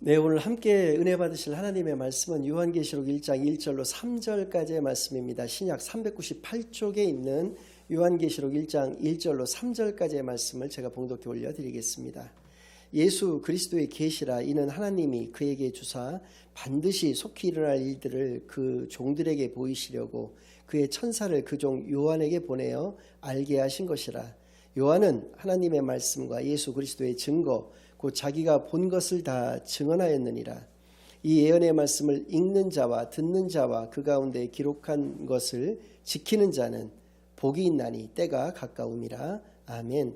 네, 오늘 함께 은혜 받으실 하나님의 말씀은 요한계시록 1장 1절로 3절까지의 말씀입니다. 신약 398쪽에 있는 요한계시록 1장 1절로 3절까지의 말씀을 제가 봉독해 올려드리겠습니다. 예수 그리스도의 계시라. 이는 하나님이 그에게 주사 반드시 속히 일어날 일들을 그 종들에게 보이시려고 그의 천사를 그 종 요한에게 보내어 알게 하신 것이라. 요한은 하나님의 말씀과 예수 그리스도의 증거 곧 자기가 본 것을 다 증언하였느니라. 이 예언의 말씀을 읽는 자와 듣는 자와 그 가운데 기록한 것을 지키는 자는 복이 있나니 때가 가까움이라. 아멘.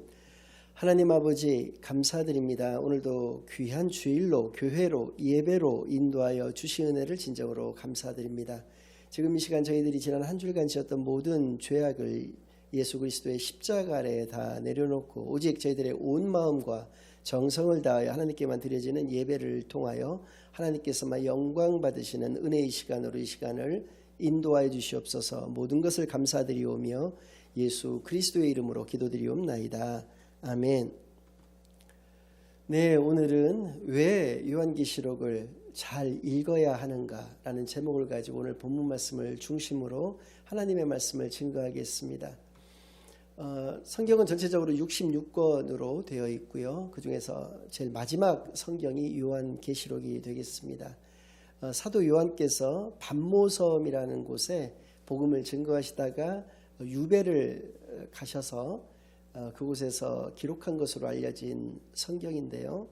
하나님 아버지 감사드립니다. 오늘도 귀한 주일로 교회로 예배로 인도하여 주신 은혜를 진정으로 감사드립니다. 지금 이 시간 저희들이 지난 한 주일간 지었던 모든 죄악을 예수 그리스도의 십자가 아래에 다 내려놓고 오직 저희들의 온 마음과 정성을 다하여 하나님께만 드려지는 예배를 통하여 하나님께서만 영광 받으시는 은혜의 시간으로 이 시간을 인도하여 주시옵소서. 모든 것을 감사드리오며 예수 그리스도의 이름으로 기도드리옵나이다. 아멘. 네, 오늘은 왜 요한계시록을 잘 읽어야 하는가라는 제목을 가지고 오늘 본문 말씀을 중심으로 하나님의 말씀을 증거하겠습니다. 성경은 전체적으로 66권으로 되어 있고요. 그 중에서 제일 마지막 성경이 요한계시록이 되겠습니다. 사도 요한께서 반모섬이라는 곳에 복음을 증거하시다가 유배를 가셔서 그곳에서 기록한 것으로 알려진 성경인데요.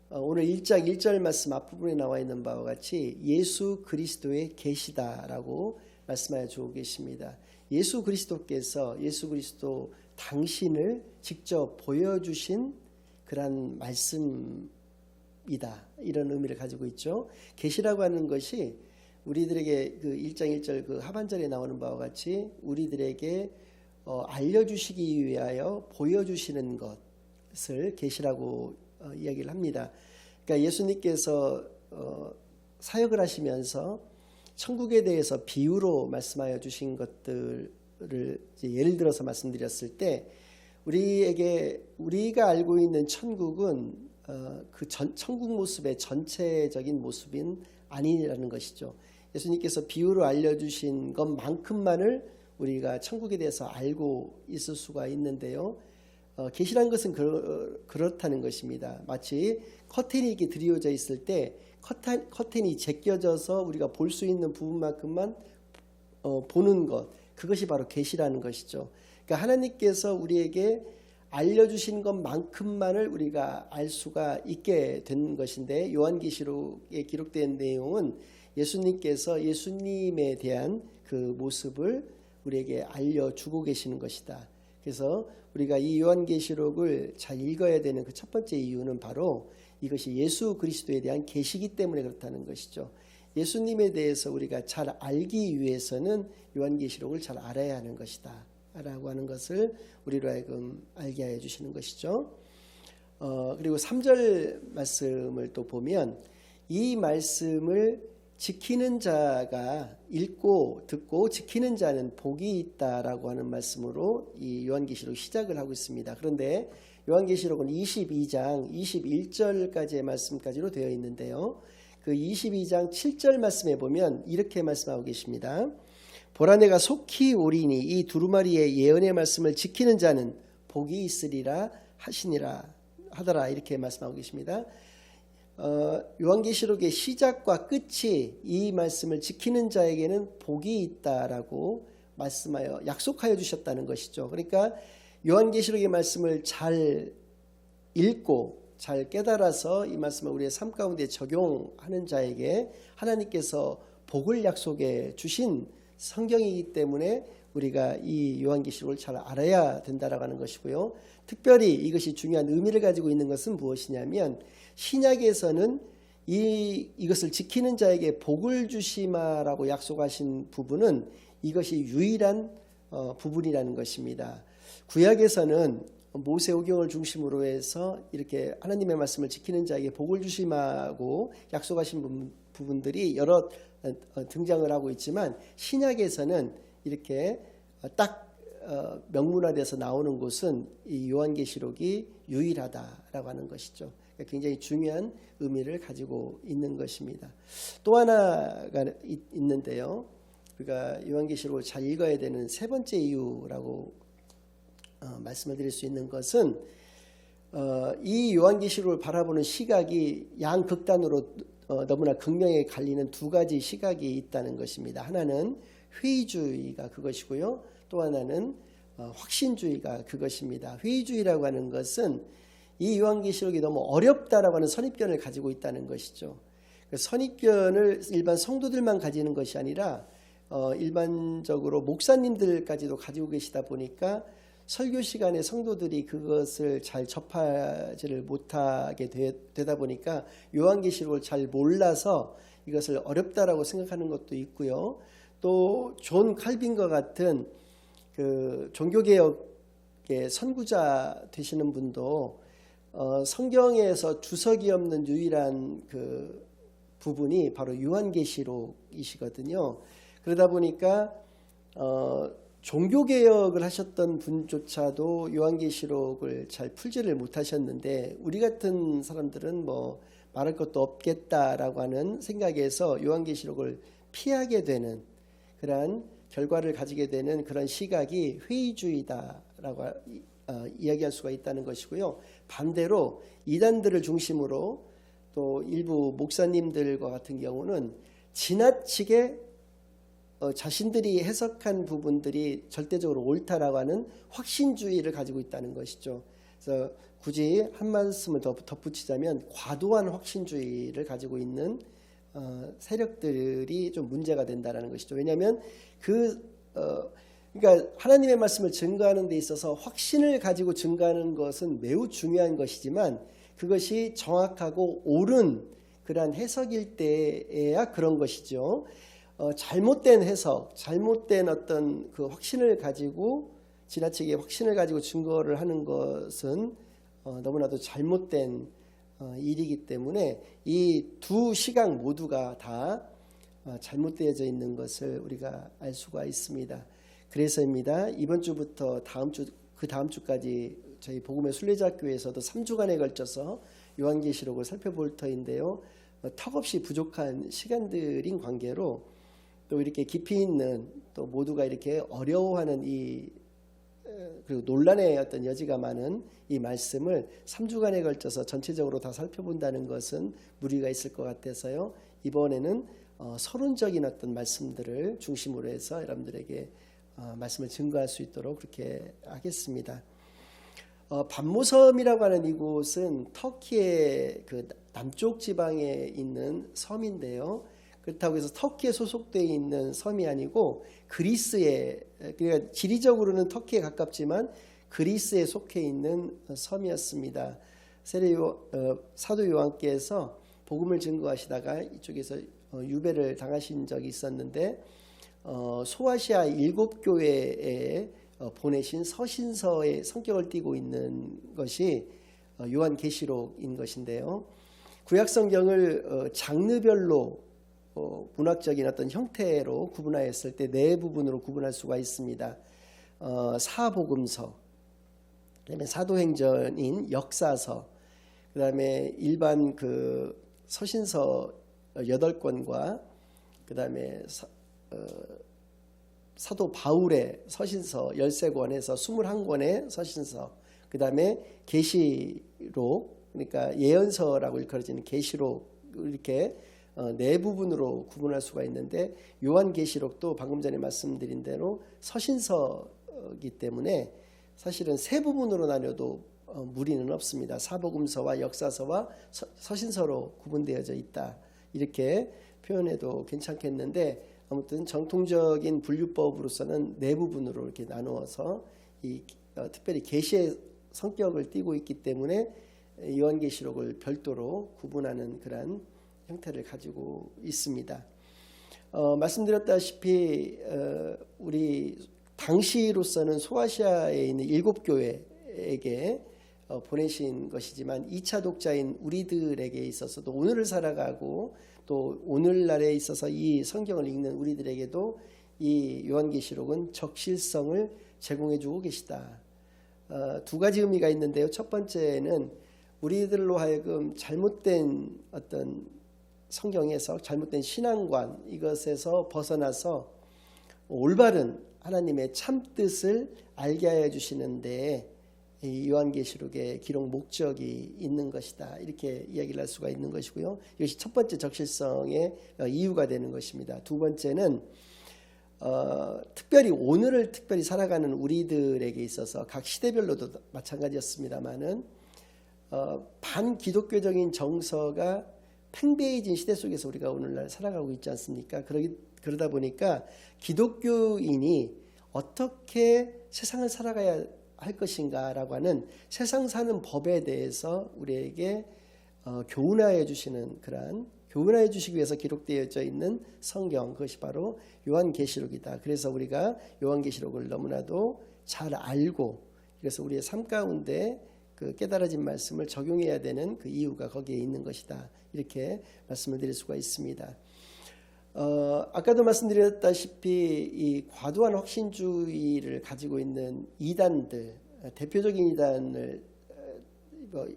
오늘 1장 1절 말씀 앞부분에 나와 있는 바와 같이 예수 그리스도의 계시다라고 말씀하여 주고 계십니다. 예수 그리스도께서 예수 그리스도 당신을 직접 보여주신 그런 말씀이다. 이런 의미를 가지고 있죠. 계시라고 하는 것이 우리들에게 그 1장 1절 그 하반절에 나오는 바와 같이 우리들에게 알려주시기 위하여 보여주시는 것을 계시라고 이야기를 합니다. 그러니까 예수님께서 사역을 하시면서 천국에 대해서 비유로 말씀하여 주신 것들을 예를 들어서 말씀드렸을 때 우리가 알고 있는 천국은 그 천국 모습의 전체적인 모습인 아니라는 것이죠. 예수님께서 비유로 알려주신 것만큼만을 우리가 천국에 대해서 알고 있을 수가 있는데요. 계시란 것은 그렇다는 것입니다. 마치 커튼이 이렇게 드리워져 있을 때 커튼이 제껴져서 우리가 볼 수 있는 부분만큼만 보는 것, 그것이 바로 계시라는 것이죠. 그러니까 하나님께서 우리에게 알려주신 것만큼만을 우리가 알 수가 있게 된 것인데, 요한계시록에 기록된 내용은 예수님께서 예수님에 대한 그 모습을 우리에게 알려주고 계시는 것이다. 그래서 우리가 이 요한계시록을 잘 읽어야 되는 그 첫 번째 이유는 바로 이것이 예수 그리스도에 대한 계시이기 때문에 그렇다는 것이죠. 예수님에 대해서 우리가 잘 알기 위해서는 요한계시록을 잘 알아야 하는 것이다 라고 하는 것을 우리로 하여금 알게 하여 주시는 것이죠. 그리고 3절 말씀을 또 보면 이 말씀을 지키는 자가 읽고 듣고 지키는 자는 복이 있다라고 하는 말씀으로 이 요한계시록 시작을 하고 있습니다. 그런데 요한계시록은 22장 21절까지의 말씀까지로 되어 있는데요. 그 22장 7절 말씀에 보면 이렇게 말씀하고 계십니다. 보라 내가 속히 오리니 이 두루마리의 예언의 말씀을 지키는 자는 복이 있으리라 하더라 이렇게 말씀하고 계십니다. 요한계시록의 시작과 끝이 이 말씀을 지키는 자에게는 복이 있다라고 말씀하여 약속하여 주셨다는 것이죠. 그러니까 요한계시록의 말씀을 잘 읽고 잘 깨달아서 이 말씀을 우리의 삶 가운데 적용하는 자에게 하나님께서 복을 약속해 주신 성경이기 때문에 우리가 이 요한계시록을 잘 알아야 된다라고 하는 것이고요. 특별히 이것이 중요한 의미를 가지고 있는 것은 무엇이냐면 신약에서는 이것을 지키는 자에게 복을 주시마라고 약속하신 부분은 이것이 유일한 부분이라는 것입니다. 구약에서는 모세오경을 중심으로 해서 이렇게 하나님의 말씀을 지키는 자에게 복을 주시마고 약속하신 부분들이 여러 등장을 하고 있지만 신약에서는 이렇게 딱 명문화돼서 나오는 곳은 이 요한계시록이 유일하다라고 하는 것이죠. 굉장히 중요한 의미를 가지고 있는 것입니다. 또 하나가 있는데요. 우리가 요한계시록을 잘 읽어야 되는 세 번째 이유라고 말씀을 드릴 수 있는 것은 이 요한계시록을 바라보는 시각이 양극단으로 너무나 극명하게 갈리는 두 가지 시각이 있다는 것입니다. 하나는 회의주의가 그것이고요. 또 하나는 확신주의가 그것입니다. 회의주의라고 하는 것은 이 요한계시록이 너무 어렵다라고 하는 선입견을 가지고 있다는 것이죠. 선입견을 일반 성도들만 가지는 것이 아니라 일반적으로 목사님들까지도 가지고 계시다 보니까 설교 시간에 성도들이 그것을 잘 접하지를 못하게 되다 보니까 요한계시록을 잘 몰라서 이것을 어렵다라고 생각하는 것도 있고요. 또 존 칼빈과 같은 그 종교개혁의 선구자 되시는 분도 성경에서 주석이 없는 유일한 그 부분이 바로 요한계시록이시거든요. 그러다 보니까 종교개혁을 하셨던 분조차도 요한계시록을 잘 풀지를 못하셨는데 우리 같은 사람들은 뭐 말할 것도 없겠다라고 하는 생각에서 요한계시록을 피하게 되는 그러한 결과를 가지게 되는 그런 시각이 회의주의다라고 이야기할 수가 있다는 것이고요. 반대로 이단들을 중심으로 또 일부 목사님들과 같은 경우는 지나치게 자신들이 해석한 부분들이 절대적으로 옳다라고 하는 확신주의를 가지고 있다는 것이죠. 그래서 굳이 한 말씀을 더 덧붙이자면 과도한 확신주의를 가지고 있는 세력들이 좀 문제가 된다는 것이죠. 왜냐하면 그러니까 하나님의 말씀을 증거하는 데 있어서 확신을 가지고 증거하는 것은 매우 중요한 것이지만 그것이 정확하고 옳은 그러한 해석일 때에야 그런 것이죠. 잘못된 해석, 잘못된 어떤 그 확신을 가지고 지나치게 확신을 가지고 증거를 하는 것은 너무나도 잘못된 일이기 때문에 이 두 시각 모두가 다 잘못되어져 있는 것을 우리가 알 수가 있습니다. 그래서입니다. 이번 주부터 다음 주, 그 다음 주까지 저희 복음의 순례자교회에서도 3주간에 걸쳐서 요한계시록을 살펴볼 터인데요. 턱없이 부족한 시간들인 관계로 또 이렇게 깊이 있는 또 모두가 이렇게 어려워하는 그리고 논란의 어떤 여지가 많은 이 말씀을 3주간에 걸쳐서 전체적으로 다 살펴본다는 것은 무리가 있을 것 같아서요. 이번에는 서론적인 어떤 말씀들을 중심으로 해서 여러분들에게 말씀을 증거할 수 있도록 그렇게 하겠습니다. 반모섬이라고 하는 이곳은 터키의 그 남쪽 지방에 있는 섬인데요. 그렇다고 해서 터키에 소속되어 있는 섬이 아니고 그리스에, 그러니까 지리적으로는 터키에 가깝지만 그리스에 속해 있는 섬이었습니다. 사도 요한께서 복음을 증거하시다가 이쪽에서 유배를 당하신 적이 있었는데 소아시아 7교회에 보내신 서신서의 성격을 띠고 있는 것이 요한계시록인 것인데요. 구약성경을 장르별로 문학적인 어떤 형태로 구분하였을 때 네 부분으로 구분할 수가 있습니다. 사복음서, 그다음에 사도행전인 역사서, 그다음에 일반 그 서신서 8권과 그다음에 사도 바울의 서신서 13권에서 21권의 서신서, 그다음에 계시록, 그러니까 예언서라고 일컬어지는 계시록, 이렇게 네 부분으로 구분할 수가 있는데 요한계시록도 방금 전에 말씀드린 대로 서신서이기 때문에 사실은 세 부분으로 나뉘어도 무리는 없습니다. 사복음서와 역사서와 서신서로 구분되어져 있다, 이렇게 표현해도 괜찮겠는데 아무튼 정통적인 분류법으로서는 네 부분으로 이렇게 나누어서 특별히 계시의 성격을 띠고 있기 때문에 요한계시록을 별도로 구분하는 그런 형태를 가지고 있습니다. 말씀드렸다시피 우리 당시로서는 소아시아에 있는 7교회에게 보내신 것이지만 2차 독자인 우리들에게 있어서도 오늘을 살아가고 또 오늘날에 있어서 이 성경을 읽는 우리들에게도 이 요한계시록은 적실성을 제공해 주고 계시다. 두 가지 의미가 있는데요. 첫 번째는 우리들로 하여금 잘못된 어떤 성경 해석, 잘못된 신앙관 이것에서 벗어나서 올바른 하나님의 참 뜻을 알게 하여 주시는데 이 요한계시록의 기록 목적이 있는 것이다. 이렇게 이야기를 할 수가 있는 것이고요. 이것이 첫 번째 적실성의 이유가 되는 것입니다. 두 번째는 특별히 오늘을 특별히 살아가는 우리들에게 있어서 각 시대별로도 마찬가지였습니다만은 반기독교적인 정서가 팽배해진 시대 속에서 우리가 오늘날 살아가고 있지 않습니까? 그러다 보니까 기독교인이 어떻게 세상을 살아가야 할 것인가라고 하는 세상 사는 법에 대해서 우리에게 교훈하여 주시는 그러한 교훈하여 주시기 위해서 기록되어져 있는 성경, 그것이 바로 요한계시록이다. 그래서 우리가 요한계시록을 너무나도 잘 알고 그래서 우리의 삶 가운데 그 깨달아진 말씀을 적용해야 되는 그 이유가 거기에 있는 것이다. 이렇게 말씀을 드릴 수가 있습니다. 아까도 말씀드렸다시피 이 과도한 확신주의를 가지고 있는 이단들, 대표적인 이단을 여러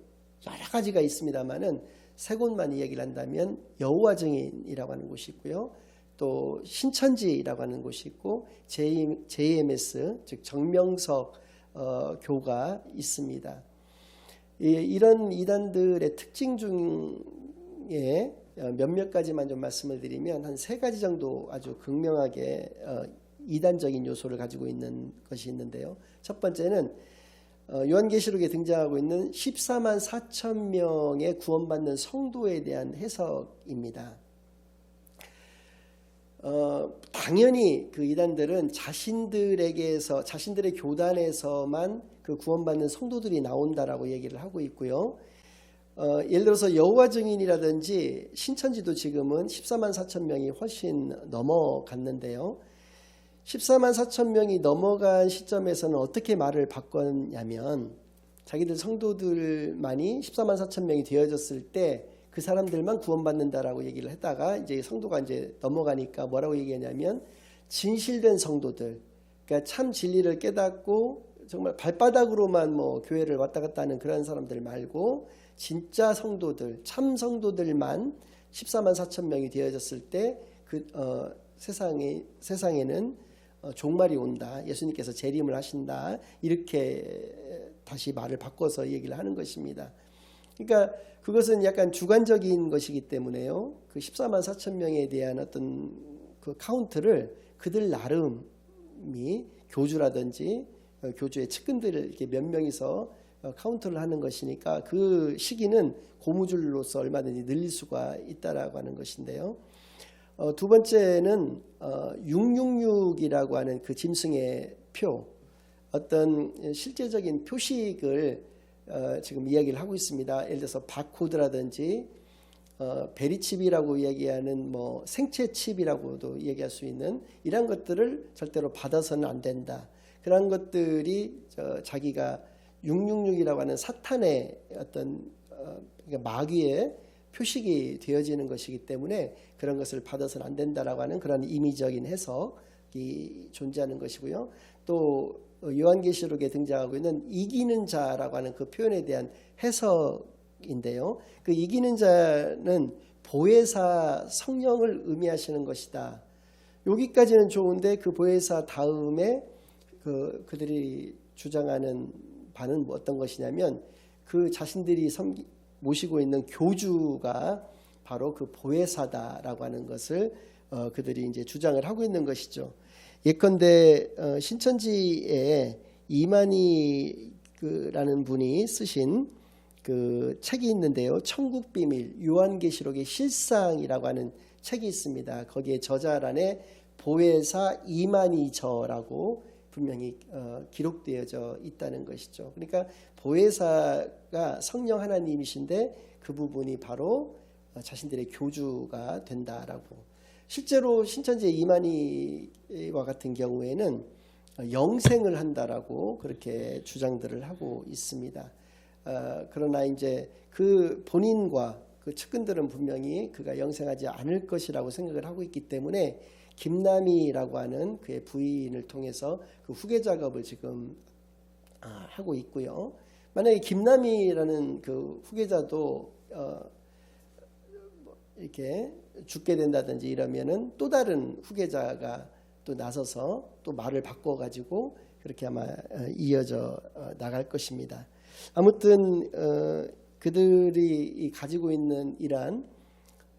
가지가 있습니다만은 세 곳만 이야기를 한다면 여호와 증인이라고 하는 곳이 있고요. 또 신천지라고 하는 곳이 있고 JMS 즉 정명석 교가 있습니다. 이런 이단들의 특징 중에 몇몇 가지만 좀 말씀을 드리면 한 세 가지 정도 아주 극명하게 이단적인 요소를 가지고 있는 것이 있는데요. 첫 번째는 요한계시록에 등장하고 있는 14만 4천 명의 구원받는 성도에 대한 해석입니다. 당연히 그 이단들은 자신들의 교단에서만 그 구원받는 성도들이 나온다라고 얘기를 하고 있고요. 예를 들어서 여호와 증인이라든지 신천지도 지금은 14만 4천 명이 훨씬 넘어갔는데요. 14만 4천 명이 넘어간 시점에서는 어떻게 말을 바꿨냐면 자기들 성도들만이 14만 4천 명이 되어졌을 때 그 사람들만 구원받는다라고 얘기를 했다가 이제 성도가 이제 넘어가니까 뭐라고 얘기하냐면 진실된 성도들, 그러니까 참 진리를 깨닫고 정말 발바닥으로만 뭐 교회를 왔다 갔다 하는 그런 사람들 말고 진짜 성도들, 참 성도들만 14만 4천 명이 되어졌을 때 그 세상에는 종말이 온다. 예수님께서 재림을 하신다. 이렇게 다시 말을 바꿔서 얘기를 하는 것입니다. 그러니까 그것은 약간 주관적인 것이기 때문에요. 그 14만 4천 명에 대한 어떤 그 카운트를 그들 나름이 교주라든지 교주의 측근들을 이렇게 몇 명이서 카운트를 하는 것이니까 그 시기는 고무줄로서 얼마든지 늘릴 수가 있다라고 하는 것인데요. 두 번째는 666이라고 하는 그 짐승의 표, 어떤 실제적인 표식을 지금 이야기를 하고 있습니다. 예를 들어서 바코드라든지 베리칩이라고 이야기하는 뭐 생체칩이라고도 얘기할 수 있는 이런 것들을 절대로 받아서는 안 된다. 그런 것들이 자기가 666이라고 하는 사탄의 어떤 마귀의 표식이 되어지는 것이기 때문에 그런 것을 받아서는 안 된다라고 하는 그런 임의적인 해석이 존재하는 것이고요. 또 요한계시록에 등장하고 있는 이기는 자라고 하는 그 표현에 대한 해석인데요. 그 이기는 자는 보혜사 성령을 의미하시는 것이다. 여기까지는 좋은데 그 보혜사 다음에 그들이 주장하는 바는 어떤 것이냐면 그 자신들이 모시고 있는 교주가 바로 그 보혜사다라고 하는 것을 그들이 이제 주장을 하고 있는 것이죠. 예컨대 신천지에 이만희라는 분이 쓰신 그 책이 있는데요. 천국비밀 요한계시록의 실상이라고 하는 책이 있습니다. 거기에 저자란에 보혜사 이만희저라고 분명히 기록되어져 있다는 것이죠. 그러니까 보혜사가 성령 하나님이신데 그 부분이 바로 자신들의 교주가 된다라고. 실제로 신천지의 이만희와 같은 경우에는 영생을 한다라고 그렇게 주장들을 하고 있습니다. 그러나 이제 그 본인과 그 측근들은 분명히 그가 영생하지 않을 것이라고 생각을 하고 있기 때문에 김남희라고 하는 그의 부인을 통해서 그 후계 작업을 지금 하고 있고요. 만약에 김남희라는 그 후계자도 이렇게 죽게 된다든지 이러면은 또 다른 후계자가 또 나서서 또 말을 바꿔가지고 그렇게 아마 이어져 나갈 것입니다. 아무튼 그들이 가지고 있는 이러한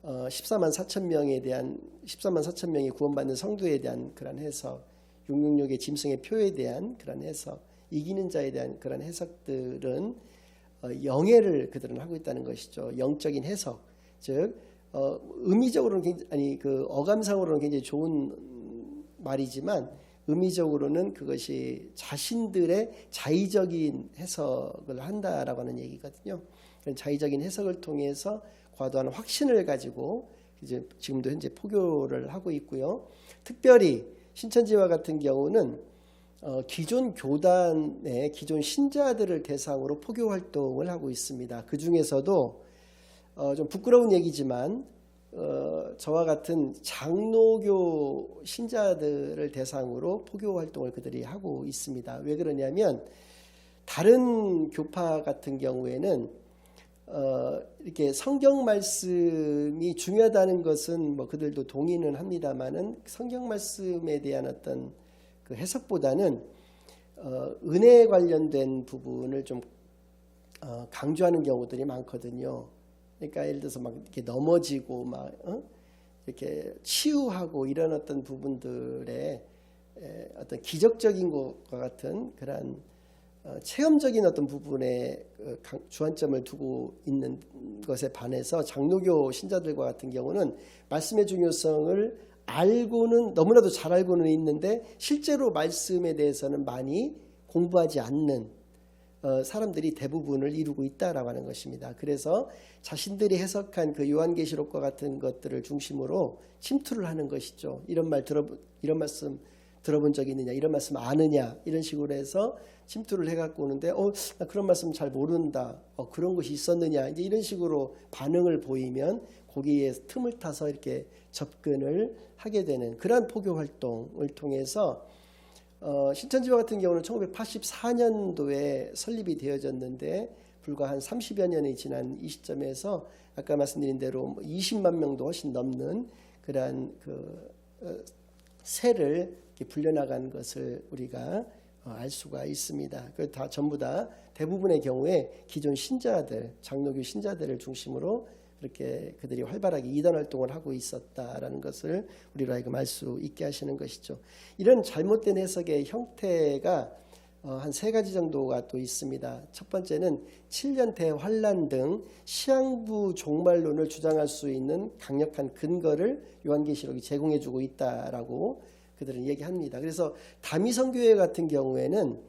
14만 4천 명에 대한 14만 4천 명이 구원받는 성도에 대한 그런 해석, 666의 짐승의 표에 대한 그런 해석, 이기는 자에 대한 그런 해석들은 영예를 그들은 하고 있다는 것이죠. 영적인 해석, 즉 의미적으로는 그 어감상으로는 굉장히 좋은 말이지만 의미적으로는 그것이 자신들의 자의적인 해석을 한다라고 하는 얘기거든요. 자의적인 해석을 통해서 과도한 확신을 가지고 이제 지금도 현재 포교를 하고 있고요. 특별히 신천지와 같은 경우는 기존 교단의 기존 신자들을 대상으로 포교 활동을 하고 있습니다. 그 중에서도 좀 부끄러운 얘기지만 저와 같은 장로교 신자들을 대상으로 포교 활동을 그들이 하고 있습니다. 왜 그러냐면 다른 교파 같은 경우에는 이렇게 성경 말씀이 중요하다는 것은 뭐 그들도 동의는 합니다만은 성경 말씀에 대한 어떤 그 해석보다는 은혜에 관련된 부분을 좀 강조하는 경우들이 많거든요. 그러니까 예를 들어서 막 이렇게 넘어지고 막 이렇게 치유하고 이런 어떤 부분들의 어떤 기적적인 것과 같은 그런 체험적인 어떤 부분에 주안점을 두고 있는 것에 반해서 장로교 신자들과 같은 경우는 말씀의 중요성을 알고는 너무나도 잘 알고는 있는데 실제로 말씀에 대해서는 많이 공부하지 않는 사람들이 대부분을 이루고 있다라고 하는 것입니다. 그래서 자신들이 해석한 그 요한계시록과 같은 것들을 중심으로 침투를 하는 것이죠. 이런 말씀 들어본 적이 있느냐, 이런 말씀 아느냐, 이런 식으로 해서 침투를 해갖고 오는데, 나 그런 말씀 잘 모른다, 그런 것이 있었느냐, 이제 이런 식으로 반응을 보이면 거기에 틈을 타서 이렇게 접근을 하게 되는 그러한 포교 활동을 통해서 신천지와 같은 경우는 1984년도에 설립이 되어졌는데 불과 한 30여 년이 지난 이 시점에서 아까 말씀드린 대로 20만 명도 훨씬 넘는 그러한 그 세를 불려나간 것을 우리가 알 수가 있습니다. 그 다 전부 다 대부분의 경우에 기존 신자들, 장로교 신자들을 중심으로 그렇게 그들이 활발하게 이단 활동을 하고 있었다라는 것을 우리로 하여금 알 수 있게 하시는 것이죠. 이런 잘못된 해석의 형태가 한 세 가지 정도가 또 있습니다. 첫 번째는 7년 대환란 등 시한부 종말론을 주장할 수 있는 강력한 근거를 요한계시록이 제공해주고 있다라고 그들은 얘기합니다. 그래서 다미성교회 같은 경우에는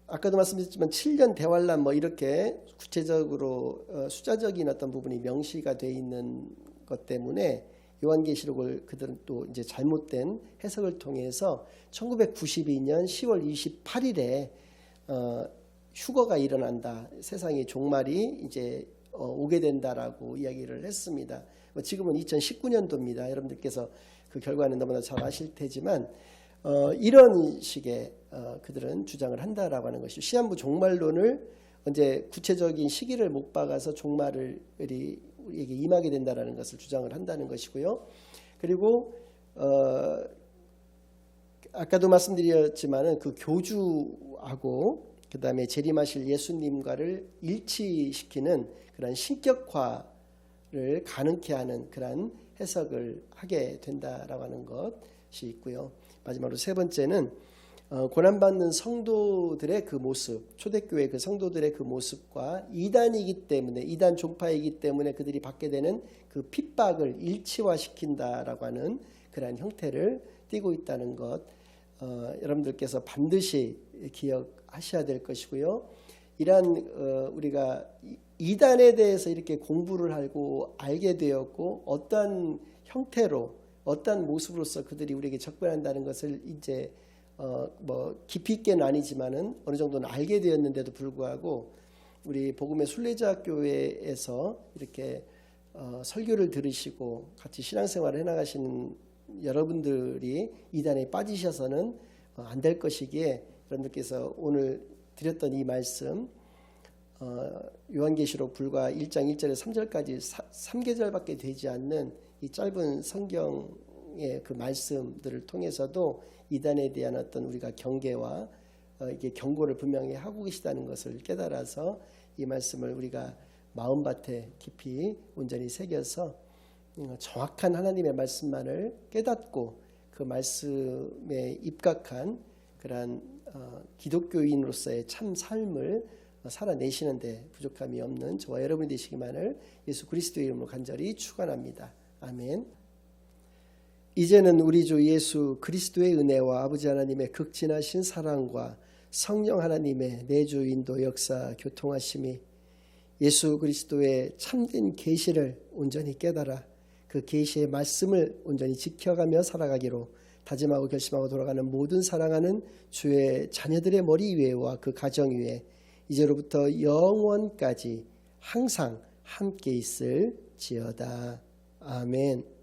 아까도 말씀드렸지만 7년 대환란 뭐 이렇게 구체적으로 숫자적인 어떤 부분이 명시가 되어 있는 것 때문에 요한계시록을 그들은 또 이제 잘못된 해석을 통해서 1992년 10월 28일에 휴거가 일어난다. 세상의 종말이 이제 오게 된다라고 이야기를 했습니다. 지금은 2019년도입니다. 여러분들께서 그 결과는 너무나 잘 아실 테지만 이런 식의 그들은 주장을 한다라고 하는 것이죠. 시한부 종말론을 언제 구체적인 시기를 못 박아서 종말을 우리에게 임하게 된다라는 것을 주장을 한다는 것이고요. 그리고 아까도 말씀드렸지만은 그 교주하고 그 다음에 재림하실 예수님과를 일치시키는 그런 신격화를 가능케 하는 그런 해석을 하게 된다라고 하는 것이 있고요. 마지막으로 세 번째는 고난받는 성도들의 그 모습, 초대교회 그 성도들의 그 모습과 이단이기 때문에, 이단 종파이기 때문에 그들이 받게 되는 그 핍박을 일치화시킨다라고 하는 그러한 형태를 띠고 있다는 것, 여러분들께서 반드시 기억하셔야 될 것이고요. 이러한 우리가 이단에 대해서 이렇게 공부를 하고 알게 되었고 어떠한 형태로 어떠한 모습으로서 그들이 우리에게 접근한다는 것을 이제 뭐 깊이 있게는 아니지만은 어느 정도는 알게 되었는데도 불구하고 우리 복음의 순례자 교회에서 이렇게 설교를 들으시고 같이 신앙생활을 해나가시는 여러분들이 이단에 빠지셔서는 안 될 것이기에 여러분들께서 오늘 드렸던 이 말씀, 요한계시록 불과 1장 1절에서 3절까지 3계절밖에 되지 않는 이 짧은 성경의 그 말씀들을 통해서도 이단에 대한 어떤 우리가 경계와 이게 경고를 분명히 하고 계시다는 것을 깨달아서 이 말씀을 우리가 마음밭에 깊이 온전히 새겨서 정확한 하나님의 말씀만을 깨닫고 그 말씀에 입각한 그러한 기독교인으로서의 참 삶을 살아내시는데 부족함이 없는 저와 여러분이 되시기만을 예수 그리스도의 이름으로 간절히 축원합니다. 아멘. 이제는 우리 주 예수 그리스도의 은혜와 아버지 하나님의 극진하신 사랑과 성령 하나님의 내주 인도 역사 교통하심이 예수 그리스도의 참된 계시를 온전히 깨달아 그 계시의 말씀을 온전히 지켜가며 살아가기로 다짐하고 결심하고 돌아가는 모든 사랑하는 주의 자녀들의 머리 위에와 그 가정 위에 이제로부터 영원까지 항상 함께 있을지어다. 아멘.